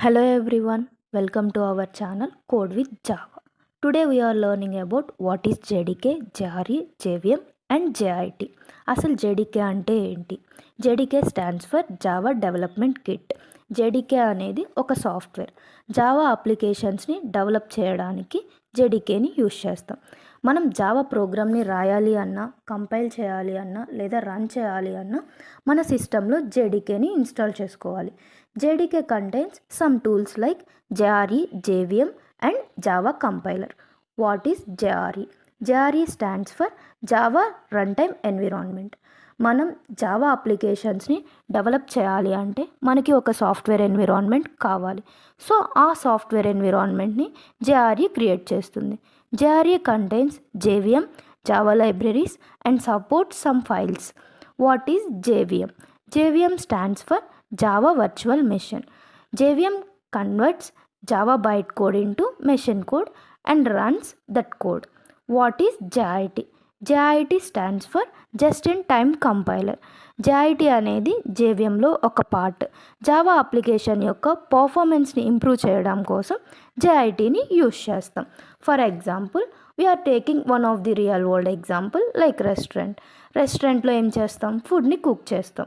Hello everyone, welcome to our channel Code with Java. Today we are learning about what is JDK, JRE, JVM and JIT. అసలు JDK అంటే ఏంటి? JDK stands for Java Development Kit. JDK అనేది ఒక software. Java అప్లికేషన్స్ని develop చేయడానికి JDKని use చేస్తాం. మనం Java ప్రోగ్రామ్ని రాయాలి అన్నా, కంపైల్ చేయాలి అన్నా లేదా రన్ చేయాలి అన్నా మన సిస్టంలో JDKని ఇన్స్టాల్ చేసుకోవాలి. JDK contains some tools like JRE, JVM and Java Compiler. What is JRE? JRE stands for Java Runtime Environment. మనం జావా అప్లికేషన్స్ని డెవలప్ చేయాలి అంటే మనకి ఒక సాఫ్ట్వేర్ ఎన్విరాన్మెంట్ కావాలి. సో ఆ సాఫ్ట్వేర్ ఎన్విరాన్మెంట్ని JRE క్రియేట్ చేస్తుంది. JRE contains JVM, Java libraries and supports some files. What is JVM? JVM stands for Java Virtual Machine. JVM converts Java bytecode into machine code and runs that code. What is JIT? JIT stands for Just in Time Compiler. JIT అనేది JVMలో ఒక part. Java application యొక్క పర్ఫార్మెన్స్ని improve చేయడం కోసం JITని use చేస్తాం. For example we are taking one of the real world example like రెస్టారెంట్లో ఏం చేస్తాం? ఫుడ్ని కుక్ చేస్తాం.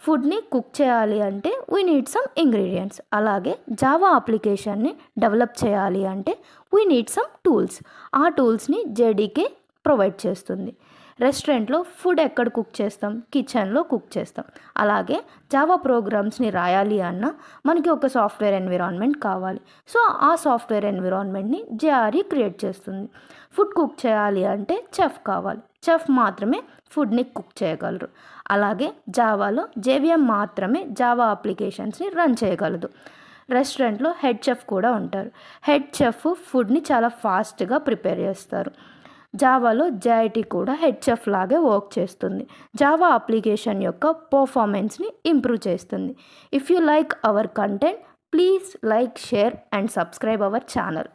ఫుడ్ని కుక్ చేయాలి అంటే వీ నీడ్ సమ్ ఇంగ్రీడియంట్స్. అలాగే జావా అప్లికేషన్ని డెవలప్ చేయాలి అంటే వీ నీడ్ సమ్ టూల్స్. ఆ టూల్స్ని JDK ప్రొవైడ్ చేస్తుంది. రెస్టారెంట్లో ఫుడ్ ఎక్కడ కుక్ చేస్తాం? కిచెన్లో కుక్ చేస్తాం. అలాగే జావా ప్రోగ్రామ్స్ని రాయాలి అన్నా మనకి ఒక సాఫ్ట్వేర్ ఎన్విరాన్మెంట్ కావాలి. సో ఆ సాఫ్ట్వేర్ ఎన్విరాన్మెంట్ని JRE క్రియేట్ చేస్తుంది. ఫుడ్ కుక్ చేయాలి అంటే చెఫ్ కావాలి. చెఫ్ మాత్రమే ఫుడ్ని కుక్ చేయగలరు. అలాగే జావాలో JVM మాత్రమే జావా అప్లికేషన్స్ని రన్ చేయగలదు. రెస్టారెంట్లో హెడ్ చెఫ్ కూడా ఉంటారు. హెడ్ చెఫ్ ఫుడ్ని చాలా ఫాస్ట్గా ప్రిపేర్ చేస్తారు. జావాలో JIT కూడా హెడ్ చెఫ్ లాగే వర్క్ చేస్తుంది. జావా అప్లికేషన్ యొక్క పర్ఫార్మెన్స్ని ఇంప్రూవ్ చేస్తుంది. If you like our content, please like, share and subscribe our channel.